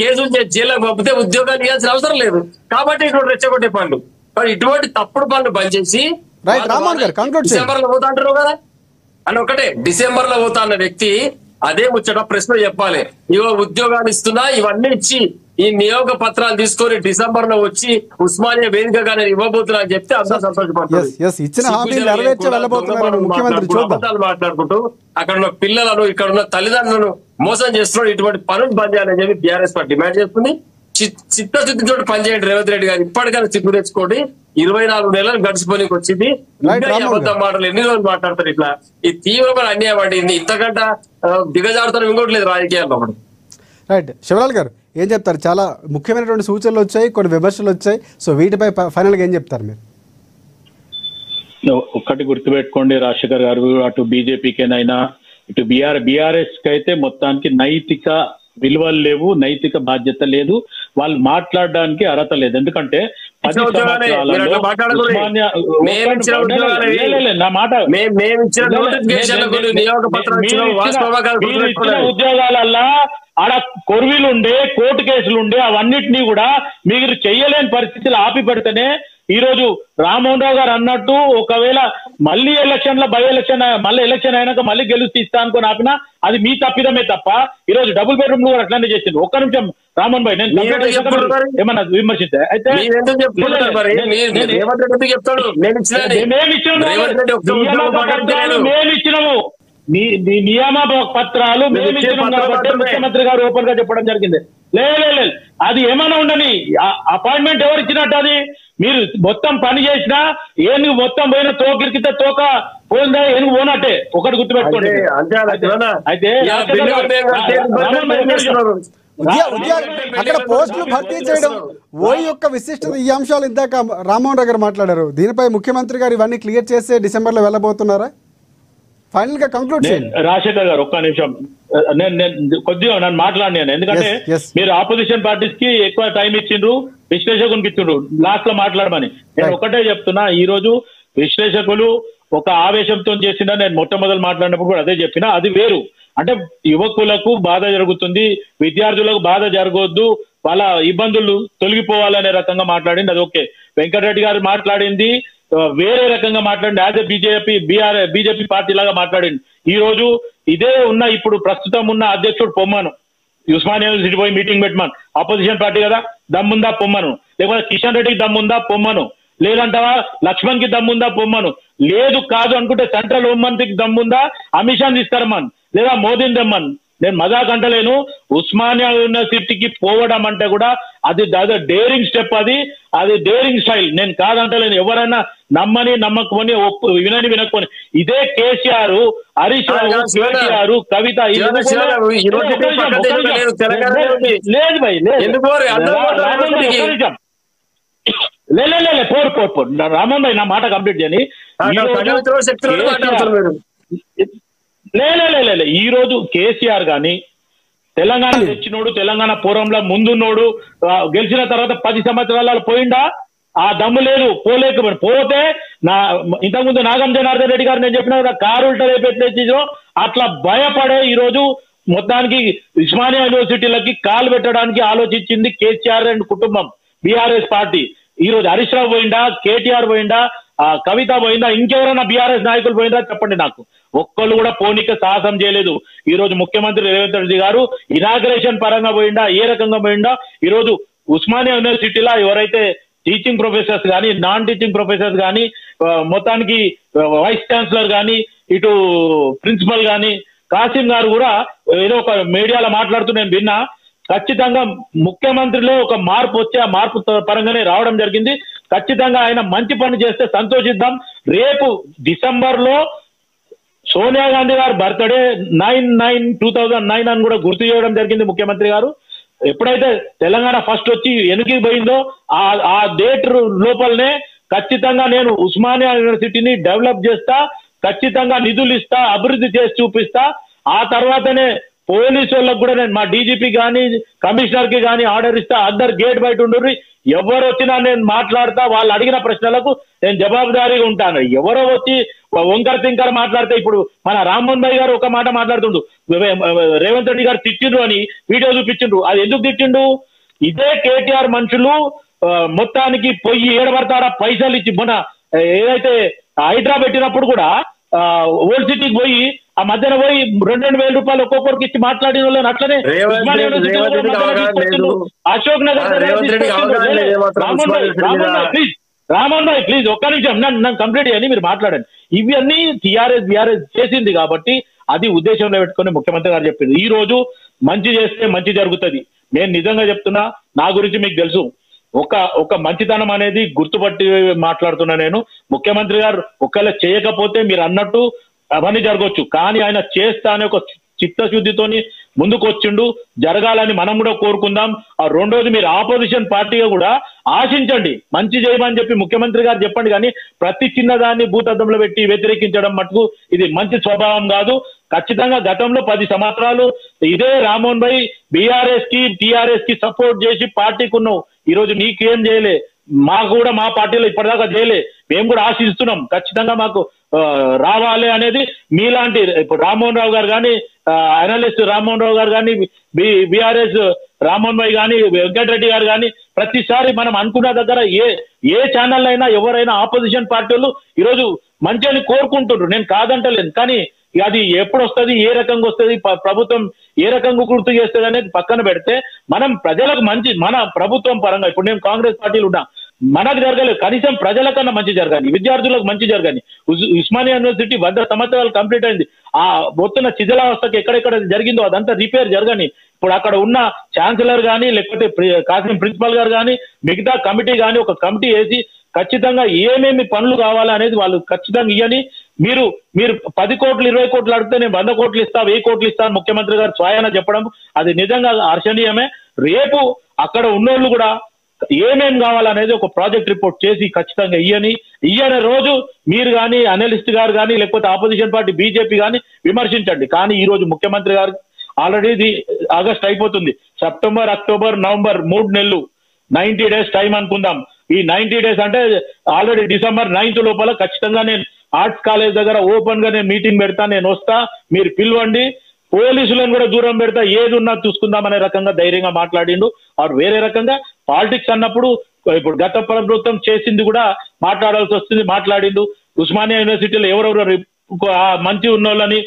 కేసులు చేసి జైల్లో పంపితే ఉద్యోగాలు ఇవ్వాల్సిన అవసరం లేదు. కాబట్టి ఇటువంటి రెచ్చగొట్టే పనులు, కానీ ఇటువంటి తప్పుడు పనులు బంద్ చేసి డిసెంబర్ లో పోతా అంటారు కదా అని. ఒకటే డిసెంబర్ లో పోతా అన్న వ్యక్తి అదే ముచ్చట ప్రశ్న చెప్పాలి. ఇవో ఉద్యోగాలు ఇస్తున్నా, ఇవన్నీ ఇచ్చి ఈ నియోగ పత్రాలు తీసుకొని డిసెంబర్ లో వచ్చి ఉస్మానియా వేదికగా నేను ఇవ్వబోతున్నా అని చెప్తే అందరూ సంతోషపడతారు. మాట్లాడుకుంటూ అక్కడ ఉన్న పిల్లలను, ఇక్కడ ఉన్న తల్లిదండ్రులను మోసం చేస్తున్నాడు. ఇటువంటి పనులు బంద్ చేయాలని చెప్పి బీఆర్ఎస్ పార్టీ డిమాండ్ చేస్తుంది. చిత్తశుద్ధితో పనిచేయండి రేవంత్ రెడ్డి గారు. ఇప్పటికైనా సిగ్గు తెచ్చుకోండి. 24 నెలలు గడిచిపోయి వచ్చింది. అబద్ధం మాటలు ఎన్ని రోజులు మాట్లాడతారు ఇట్లా. ఈ తీవ్రమైన అన్యాయం అండి. ఇంతకంటే దిగజారుతారు ఇంకోటి లేదు రాజకీయాల్లో. రైట్, శివలాల్ గారు ఏం చెప్తారు? చాలా ముఖ్యమైనటువంటి సూచనలు వచ్చాయి, కొన్ని విమర్శలు వచ్చాయి. సో వీటిపై ఫైనల్ గా ఏం చెప్తారు మీరు? ఒక్కటి గుర్తుపెట్టుకోండి రాజశేఖర్ గారు, అటు బీజేపీకేనైనా ఇటు బీఆర్ఎస్ కి అయితే మొత్తానికి నైతిక విలువలు లేవు, నైతిక బాధ్యత లేదు, వాళ్ళు మాట్లాడడానికి అర్హత లేదు. ఎందుకంటే 10 సంవత్సరాలలో ఉద్యోగాలల్లా ఆడ కొర్వీలుండే, కోర్టు కేసులుండే, అవన్నిటినీ కూడా మీరు చెయ్యలేని పరిస్థితులు ఆపి పెడితేనే ఈ రోజు రామ్మోహన్ రావు గారు అన్నట్టు ఒకవేళ మళ్ళీ బై ఎలక్షన్ మళ్ళీ ఎలక్షన్ అయినాక మళ్ళీ గెలిచి ఇస్తా అనుకుని ఆపినా అది మీ తప్పిదమే తప్ప ఈ రోజు డబుల్ బెడ్రూమ్ కూడా అట్లానే చేసింది. ఒక్క నిమిషం రామ్మోహన్ భాయ్, నేను ఏమన్నా విమర్శిస్తే అయితే మేమిచ్చినాము నియమ పత్రాలు మేమిచ్చినాం కాబట్టి ముఖ్యమంత్రి గారు ఓపెన్ గా చెప్పడం జరిగింది. లేదు అది ఏమైనా ఉండని, అపాయింట్మెంట్ ఎవరు ఇచ్చినట్టు? అది మీరు మొత్తం పని చేసినా ఏనుగు మొత్తం పోయిన తోకిరికితే తోక పోయిందా ఏనుగు పోనట్టే. ఒకటి గుర్తుపెట్టుకోండి. అయితే అక్కడ పోస్టులు భర్తీ చేయడం ఓయి యొక్క విశిష్టత, ఈ అంశాలు ఇందాక రామ్మోహన్ రావు గారు మాట్లాడారు. దీనిపై ముఖ్యమంత్రి గారు ఇవన్నీ క్లియర్ చేస్తే డిసెంబర్ లో వెళ్ళబోతున్నారా? ఫైనల్ గా కంక్లూడ్ చేయండి. రాజశేఖర్ గారు ఒక్క నిమిషం, నేను కొద్దిగా నన్ను మాట్లాడినాను. ఎందుకంటే మీరు ఆపోజిషన్ పార్టీస్ కి ఎక్కువ టైం ఇచ్చిండ్రు, విశ్లేషకునికి ఇచ్చిండ్రు లాస్ట్ లో మాట్లాడమని. నేను ఒకటే చెప్తున్నా, ఈ రోజు విశ్లేషకులు ఒక ఆవేశంతో చేసిందా నేను మొట్టమొదలు మాట్లాడినప్పుడు కూడా అదే చెప్పినా. అది వేరు. అంటే యువకులకు బాధ జరుగుతుంది, విద్యార్థులకు బాధ జరగొద్దు, వాళ్ళ ఇబ్బందులు తొలగిపోవాలనే రకంగా మాట్లాడింది. అది ఓకే. వెంకటరెడ్డి గారు మాట్లాడింది వేరే రకంగా మాట్లాడింది. యాజ్ ఎ బీజేపీ పార్టీ లాగా మాట్లాడింది. ఈ రోజు ఇదే ఉన్న ఇప్పుడు ప్రస్తుతం ఉన్న అధ్యక్షుడు పొమ్మను, ఉస్మానియా యూనివర్సిటీ పోయి మీటింగ్ పెట్టమను. ఆపోజిషన్ పార్టీ కదా, దమ్ముందా పొమ్మను. లేకపోతే కిషన్ రెడ్డికి దమ్ముందా పొమ్మను. లేదంటావా లక్ష్మణ్ కి దమ్ముందా పొమ్మను. లేదు కాదు అనుకుంటే సెంట్రల్ హోం మంత్రికి దమ్ముందా అమిత్ షాని తీసుకురమ్మను, లేదా మోదీని దమ్మను. నేను మజాక్ అంటలేను. ఉస్మానియా యూనివర్సిటీకి పోవడం అంటే కూడా అది డేరింగ్ స్టెప్, అది డేరింగ్ స్టైల్. నేను కాదంటలేను. ఎవరైనా నమ్మని నమ్మకమని వినకపోని ఇదే కేసీఆర్, హరీష్ రావు, కేటీఆర్, కవిత లేదు భయ్ పోరు రామన్ భాయ్, నా మాట కంప్లీట్ చేయని. ఈ రోజు కేసీఆర్ గాని తెలంగాణ తెచ్చినోడు, తెలంగాణ పూర్వంలో ముందున్నోడు, గెలిచిన తర్వాత 10 సంవత్సరాలు పోయిండా? ఆ దమ్ము లేదు, పోలేకపోయి. పోతే ఇంతకుముందు నాగం జనార్దన్ రెడ్డి గారు నేను చెప్పిన కదా, కారు ఉల్టా రేపెట్లేదో అట్లా భయపడే ఈ రోజు మొత్తానికి ఉస్మానియా యూనివర్సిటీలకి కాలు పెట్టడానికి ఆలోచించింది కేసీఆర్ అండ్ కుటుంబం, బీఆర్ఎస్ పార్టీ. ఈ రోజు హరీష్ రావు పోయిందా, కేటీఆర్ పోయిందా, కవిత పోయిందా, ఇంకెవరైనా బీఆర్ఎస్ నాయకులు పోయిందా చెప్పండి నాకు. ఒక్కళ్ళు కూడా పోనీక సాహసం చేయలేదు. ఈ రోజు ముఖ్యమంత్రి రేవంత్ రెడ్డి గారు ఇనాగ్రేషన్ పరంగా పోయిందా, ఏ రకంగా పోయిందా? ఈ రోజు ఉస్మానియా యూనివర్సిటీలో ఎవరైతే టీచింగ్ ప్రొఫెసర్స్ కానీ, నాన్ టీచింగ్ ప్రొఫెసర్స్ కానీ, మొత్తానికి వైస్ ఛాన్సలర్ కానీ, ఇటు ప్రిన్సిపల్ కానీ, కాసిం గారు కూడా ఏదో ఒక మీడియాలో మాట్లాడుతూ నేను విన్నా. ఖచ్చితంగా ముఖ్యమంత్రిలో ఒక మార్పు వచ్చి ఆ మార్పు పరంగానే రావడం జరిగింది. ఖచ్చితంగా ఆయన మంచి పని చేస్తే సంతోషిద్దాం. రేపు డిసెంబర్ లో సోనియా గాంధీ గారు బర్త్డే 9/9/2009 అని కూడా గుర్తు చేయడం జరిగింది ముఖ్యమంత్రి గారు. ఎప్పుడైతే తెలంగాణ ఫస్ట్ వచ్చి వెనుకకి పోయిందో ఆ డేట్ లోపలనే ఖచ్చితంగా నేను ఉస్మానియా యూనివర్సిటీని డెవలప్ చేస్తా, ఖచ్చితంగా నిధులు ఇస్తా, అభివృద్ధి చేసి చూపిస్తా, ఆ తర్వాతనే పోలీసు వాళ్ళకు కూడా నేను మా డీజీపీ కానీ కమిషనర్ కి కానీ ఆర్డర్ ఇస్తా, అందరు గేట్ బయట ఉండుర్రి, ఎవరు వచ్చినా నేను మాట్లాడతా, వాళ్ళు అడిగిన ప్రశ్నలకు నేను జవాబుదారీగా ఉంటాను. ఎవరో వచ్చి వంకర తింకర మాట్లాడితే, ఇప్పుడు మన రామ్మోహన్ భాయ్ గారు ఒక మాట మాట్లాడుతుండు, రేవంత్ రెడ్డి గారు తిట్టిండ్రు అని వీడియో చూపించిండ్రు. అది ఎందుకు తిట్టిండు? ఇదే కేటీఆర్ మనుషులు మొత్తానికి పొయ్యి ఏడబడతారా పైసలు ఇచ్చి, మన ఏదైతే హైడ్రా పెట్టినప్పుడు కూడా ఓల్డ్ సిటీకి పోయి ఆ మధ్యన పోయి 2,000 రూపాయలు ఒక్కొక్కరికి ఇచ్చి మాట్లాడిన వాళ్ళని అట్లనే అశోక్ నగర్ రామన్ భాయ్ ప్లీజ్ ఒక్క నిమిషం నన్ను కంప్లీట్ అని మీరు మాట్లాడండి. ఇవన్నీ టీఆర్ఎస్ చేసింది కాబట్టి అది ఉద్దేశంలో పెట్టుకుని ముఖ్యమంత్రి గారు చెప్పింది. ఈ రోజు మంచి చేస్తే మంచి జరుగుతుంది. నేను నిజంగా చెప్తున్నా, నా గురించి మీకు తెలుసు, ఒక మంచితనం అనేది గుర్తుపట్టి మాట్లాడుతున్నా నేను. ముఖ్యమంత్రి గారు ఒకవేళ చేయకపోతే మీరు అన్నట్టు అవన్నీ జరగవచ్చు, కానీ ఆయన చేస్తా అనే ఒక చిత్తశుద్ధితోని ముందుకు వచ్చిండు, జరగాలని మనం కూడా కోరుకుందాం. ఆ రెండోది, మీరు ఆపోజిషన్ పార్టీగా కూడా ఆశించండి, మంచి చేయమని చెప్పి ముఖ్యమంత్రి గారు చెప్పండి, కానీ ప్రతి చిన్నదాన్ని భూతద్దంలో పెట్టి వ్యతిరేకించడం మటుకు ఇది మంచి స్వభావం కాదు. ఖచ్చితంగా గతంలో 10 సంవత్సరాలు ఇదే రామ్మోహన్ భాయ్ బీఆర్ఎస్ కి టీఆర్ఎస్ కి సపోర్ట్ చేసి పార్టీకి ఉన్నావు, ఈ రోజు నీకేం చేయలే, మాకు కూడా మా పార్టీలో ఇప్పటిదాకా చేయలే, మేము కూడా ఆశిస్తున్నాం ఖచ్చితంగా మాకు రావాలి అనేది. మీలాంటి ఇప్పుడు రామ్మోహన్ రావు గారు కానీ, అనలిస్ట్ రామ్మోహన్ రావు గారు కానీ, బీఆర్ఎస్ రామ్మోహన్ భాయ్ కానీ, వెంకటరెడ్డి గారు కానీ, ప్రతిసారి మనం అనుకున్న దగ్గర ఏ ఛానల్ అయినా ఎవరైనా ఆపోజిషన్ పార్టీలు ఈరోజు మంచిని కోరుకుంటుండ్రు, నేను కాదంటలేను, కానీ అది ఎప్పుడు వస్తుంది, ఏ రకంగా వస్తుంది, ప్రభుత్వం ఏ రకంగా గుర్తు చేస్తుంది అనేది పక్కన పెడితే, మనం ప్రజలకు మంచి, మన ప్రభుత్వం పరంగా ఇప్పుడు నేను కాంగ్రెస్ పార్టీలు ఉన్నా, మనకు జరగలేదు, కనీసం ప్రజలకన్నా మంచి జరగాలి, విద్యార్థులకు మంచి జరగాలి. ఉస్మానియా యూనివర్సిటీ 100 సంవత్సరాలు కంప్లీట్ అయింది, ఆ మొత్తం శిథిలావస్థకి ఎక్కడెక్కడ జరిగిందో అదంతా రిపేర్ జరగని, ఇప్పుడు అక్కడ ఉన్న ఛాన్సలర్ కానీ లేకపోతే కాసిం ప్రిన్సిపల్ గారు కానీ మిగతా కమిటీ కానీ ఒక కమిటీ వేసి ఖచ్చితంగా ఏమేమి పనులు కావాలా అనేది వాళ్ళు ఖచ్చితంగా ఇయ్యని. మీరు 10 కోట్లు 20 కోట్లు అడిగితే నేను 100 కోట్లు ఇస్తా, 1000 కోట్లు ఇస్తా ముఖ్యమంత్రి గారు స్వయాన చెప్పడం అది నిజంగా హర్షణీయమే. రేపు అక్కడ ఉన్నోళ్ళు కూడా ఏమేం కావాలనేది ఒక ప్రాజెక్ట్ రిపోర్ట్ చేసి ఖచ్చితంగా ఇయ్యని రోజు మీరు కానీ అనలిస్ట్ గారు కానీ లేకపోతే ఆపోజిషన్ పార్టీ బీజేపీ కానీ విమర్శించండి. కానీ ఈ రోజు ముఖ్యమంత్రి గారు ఆల్రెడీ ఇది ఆగస్ట్ అయిపోతుంది, సెప్టెంబర్ అక్టోబర్ నవంబర్ 3 నెలలు 90 డేస్ టైం అనుకుందాం. ఈ 90 డేస్ అంటే ఆల్రెడీ డిసెంబర్ 9th లోపల ఖచ్చితంగా నేను ఆర్ట్స్ కాలేజ్ దగ్గర ఓపెన్ గా నేను మీటింగ్ పెడతా, నేను వస్తా, మీరు పిలవండి, పోలీసులను కూడా దూరం పెడతా, ఏది ఉన్నా చూసుకుందాం అనే రకంగా ధైర్యంగా మాట్లాడిండు. ఆర్ వేరే రకంగా పాలిటిక్స్ అన్నప్పుడు ఇప్పుడు గత ప్రభుత్వం చేసింది కూడా మాట్లాడాల్సి వస్తుంది, మాట్లాడిండు. ఉస్మానియా యూనివర్సిటీలో ఎవరెవరు మంచి ఉన్నోళ్ళని